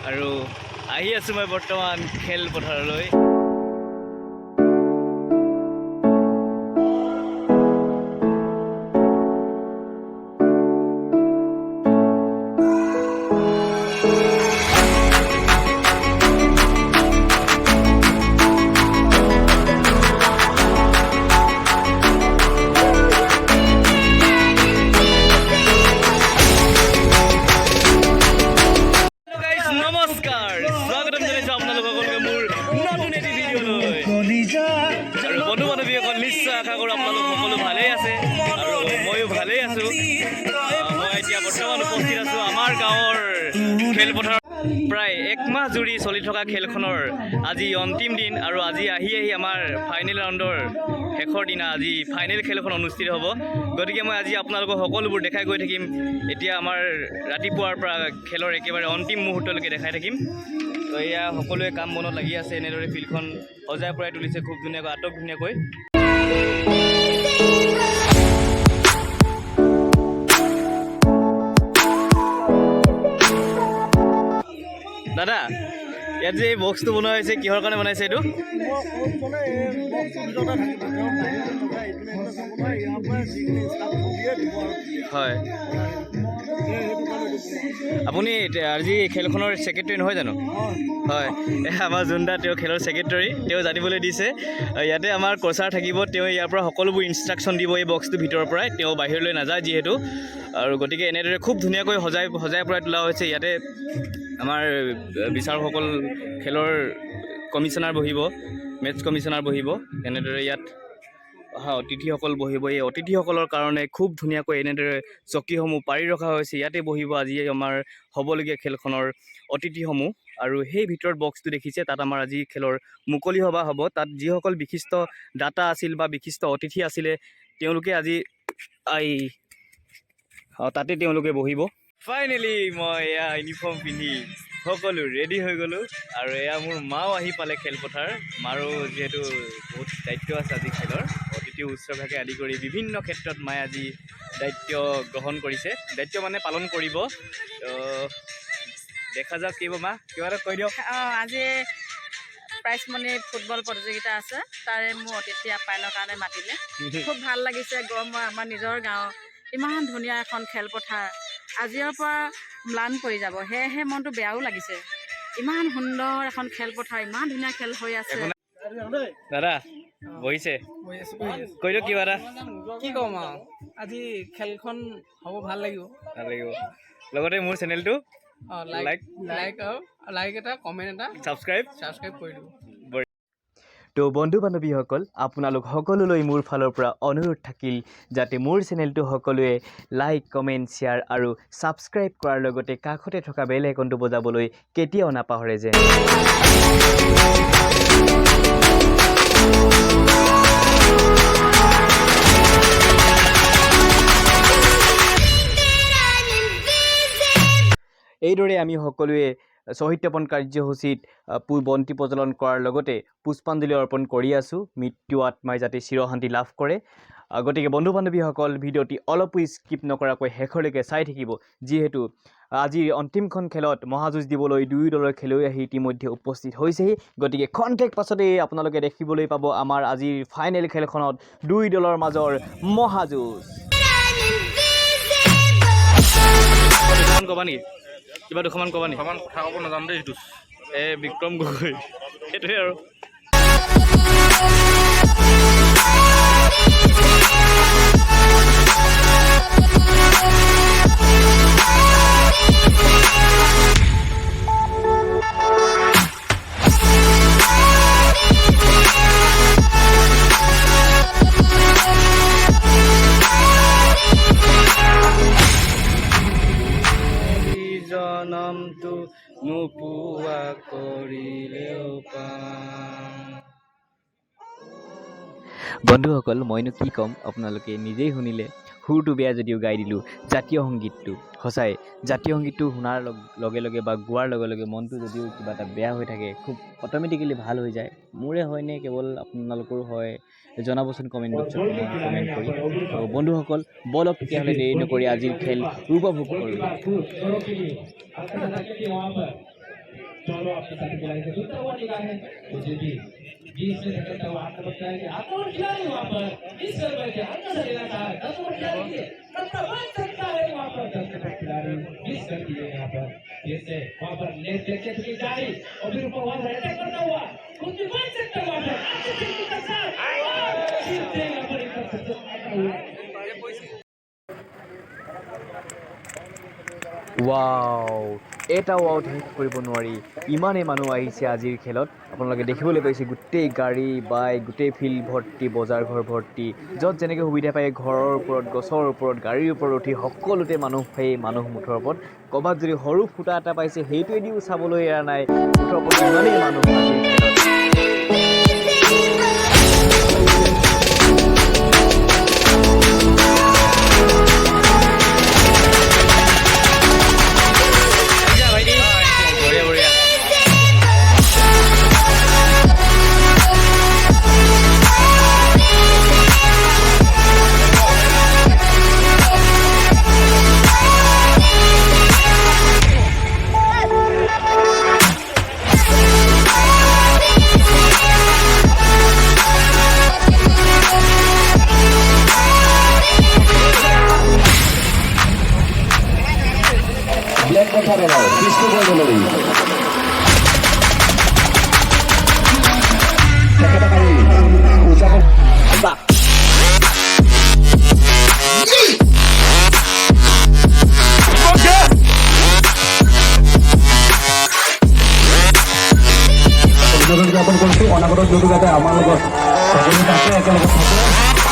আৰু আহি আছো মই বৰ্তমান খেলপথাৰলৈ। বন্ধু বান্ধৱীসকল নিশ্চয় আশা কৰোঁ আপোনালোক সকলো ভালেই আছে আৰু ময়ো ভালেই আছোঁ। মই এতিয়া বৰ্তমান উপস্থিত আছোঁ আমাৰ গাঁৱৰ খেলপথাৰত। প্ৰায় একমাহ জুৰি চলি থকা খেলখনৰ আজি অন্তিম দিন আৰু আজি আহি আমাৰ ফাইনেল ৰাউণ্ডৰ শেষৰ দিনা আজি ফাইনেল খেলখন অনুষ্ঠিত হ'ব। গতিকে মই আজি আপোনালোকক সকলোবোৰ দেখাই গৈ থাকিম। এতিয়া আমাৰ ৰাতিপুৱাৰ পৰা খেলৰ একেবাৰে অন্তিম মুহূৰ্তলৈকে দেখাই থাকিম। তো এয়া সকলোৱে কাম বনত লাগি আছে। এনেদৰে ফিল্ডখন সজাই পৰাই তুলিছে খুব ধুনীয়াকৈ, আটক ধুনীয়াকৈ। দাদা, ইয়াত যে এই বক্সটো বনোৱা হৈছে কিহৰ কাৰণে বনাইছে এইটো? হয়, আপুনি আজি খেলখনৰ ছেক্ৰেটাৰী নহয় জানো? হয়, আমাৰ যোনদা তেওঁ খেলৰ ছেক্ৰেটাৰী, তেওঁ জানিবলৈ দিছে ইয়াতে আমাৰ কোচাৰ থাকিব। তেওঁ ইয়াৰ পৰা সকলোবোৰ ইনষ্ট্ৰাকশ্যন দিব এই বক্সটোৰ ভিতৰৰ পৰাই। তেওঁ বাহিৰলৈ নাযায় যিহেতু, আৰু গতিকে এনেদৰে খুব ধুনীয়াকৈ সজাই পৰাই তোলা হৈছে। ইয়াতে আমাৰ বিচাৰকসকল, খেলৰ কমিশ্যনাৰ বহিব, মেটছ কমিশ্যনাৰ বহিব। এনেদৰে ইয়াত অতিথিসকল বহিব। এই অতিথিসকলৰ কাৰণে খুব ধুনীয়াকৈ এনেদৰে চকীসমূহ পাৰি ৰখা হৈছে। ইয়াতে বহিব আজি আমাৰ হ'বলগীয়া খেলখনৰ অতিথিসমূহ। আৰু সেই ভিতৰত বক্সটো দেখিছে, তাত আমাৰ আজি খেলৰ মুকলি সভা হ'ব। তাত যিসকল বিশিষ্ট দাতা আছিল বা বিশিষ্ট অতিথি আছিলে তেওঁলোকে আজি তাতে তেওঁলোকে বহিব। ফাইনেলি মই এয়া ইউনিফৰ্ম পিন্ধি সকলো ৰেডি হৈ গ'লোঁ। আৰু এয়া মোৰ মাও আহি পালে খেলপথাৰ। মাৰো যিহেতু বহুত দায়িত্ব আছে আজি খেলৰ, অতিথি উৎসৰ্গাকে আদি কৰি বিভিন্ন ক্ষেত্ৰত মায়ে আজি দায়িত্ব গ্ৰহণ কৰিছে, দায়িত্ব মানে পালন কৰিব। দেখা যাওক কি মা, কিবা এটা কৈ দিয়ক। আজি প্ৰাইজ মনি ফুটবল প্ৰতিযোগিতা আছে, তাৰে মোৰ অতিথি আপ্যায়নৰ কাৰণে মাতিলে। খুব ভাল লাগিছে। আমাৰ নিজৰ গাঁও, ইমান ধুনীয়া এখন খেলপথাৰ আজিৰ পৰা ম্লান পৰি যাব, সেয়েহে মনটো বেয়াও লাগিছে। ইমান সুন্দৰ এখন খেলপথাৰ, ইমান ধুনীয়া খেল হৈ আছে। দাদা বহিছে, কৈ দিয়ক কিবা এটা। কি ক'ম আৰু, আজি খেলখন হ'ব, ভাল লাগিব। লগতে মোৰ চেনেলটো লাইক এটা, কমেণ্ট এটা, ছাবস্ক্ৰাইব কৰি দিব। তো বন্ধু বান্ধৱীসকল, আপোনালোক সকলোলৈ মোৰ ফালৰ পৰা অনুৰোধ থাকিল যাতে মোৰ চেনেলটো সকলোৱে লাইক, কমেণ্ট, শ্বেয়াৰ আৰু ছাবস্ক্ৰাইব কৰাৰ লগতে কাষতে থকা বেল আইকনটো বজাবলৈ কেতিয়াও নাপাহৰে যেন। এইদৰে আমি সকলোৱে সাহিত্যপন কাৰ্যসূচীত বন্তি প্ৰজ্বলন কৰাৰ লগতে পুষ্পাঞ্জলি অৰ্পণ কৰি আছোঁ, মৃত্যু আত্মাই যাতে চিৰশান্তি লাভ কৰে। গতিকে বন্ধু বান্ধৱীসকল, ভিডিঅ'টি অলপো স্কিপ নকৰাকৈ শেষলৈকে চাই থাকিব, যিহেতু আজিৰ অন্তিমখন খেলত মহাযুঁজ দিবলৈ দুয়ো দলৰ খেলুৱৈ আহি ইতিমধ্যে উপস্থিত হৈছেহি। গতিকে ক্ষন্তেক পাছতেই আপোনালোকে দেখিবলৈ পাব আমাৰ আজিৰ ফাইনেল খেলখনত দুই দলৰ মাজৰ মহাযুঁজ। ক'বা নেকি কিবা দুখনমান ক'বা নেকি? কথা ক'ব নাজানো দেই, সেইটো বিক্ৰম গগৈ, সেইটোৱে আৰু। নামটো নোপোৱা কৰিলেও পাম। বন্ধুসকল, মইনো কি ক'ম, আপোনালোকে নিজেই শুনিলে। সুৰটো বেয়া যদিও গাই দিলোঁ জাতীয় সংগীতটো। সঁচাই জাতীয় সংগীতটো শুনাৰ লগে লগে বা গোৱাৰ লগে লগে মনটো যদিও কিবা এটা বেয়া হৈ থাকে, খুব অট'মেটিকেলি ভাল হৈ যায়। মোৰে হয়নে কেৱল আপোনালোকৰো হয়, জনাবচোন কমেণ্ট বক্সত কমেণ্ট কৰি। আৰু বন্ধুসকল, বলক তেতিয়াহ'লে দেৰি নকৰি আজিৰ খেল উপভোগ কৰোঁ। चलो आपके साथ खिलाएंगे दूसरा हुआ निगाहें मुझे भी बीच में सकता हुआ आपको बताएंगे आपको खिलाएंगे वहाँ पर 20 रुपए के अंदर से लेना चाहे 10 रुपए खिलाएंगे कितना बन सकता है वहाँ पर 10 रुपए खिला रही 20 कर दिए यहाँ पर जैसे वहाँ पर लेट लेके चली जा रही और फिर ऊपर वहाँ पर अटैक करता हुआ कुछ भी बन सकता है वहाँ पर अच्छे तरीके के साथ यहाँ पर एक ৱাও এটাও আউট শেষ কৰিব নোৱাৰি ইমানেই মানুহ আহিছে আজিৰ খেলত আপোনালোকে দেখিবলৈ পাইছে গোটেই গাড়ী বাইক গোটেই ফিল্ড ভৰ্তি বজাৰ ঘৰ ভৰ্তি য'ত যেনেকৈ সুবিধা পায় ঘৰৰ ওপৰত গছৰ ওপৰত গাড়ীৰ ওপৰত উঠি সকলোতে মানুহ সেই মানুহ মুঠৰ ওপৰত ক'ৰবাত যদি সৰু ফুটা এটা পাইছে সেইটোৱেদিও চাবলৈ এৰা নাই মুঠৰ ওপৰত ইমানেই মানুহ আজিৰ খেলত জ্ঞাপন কৰিছোঁ অনাগত যৌতুক যাতে আমাৰ লগত সকলো আছে একেলগে থাকে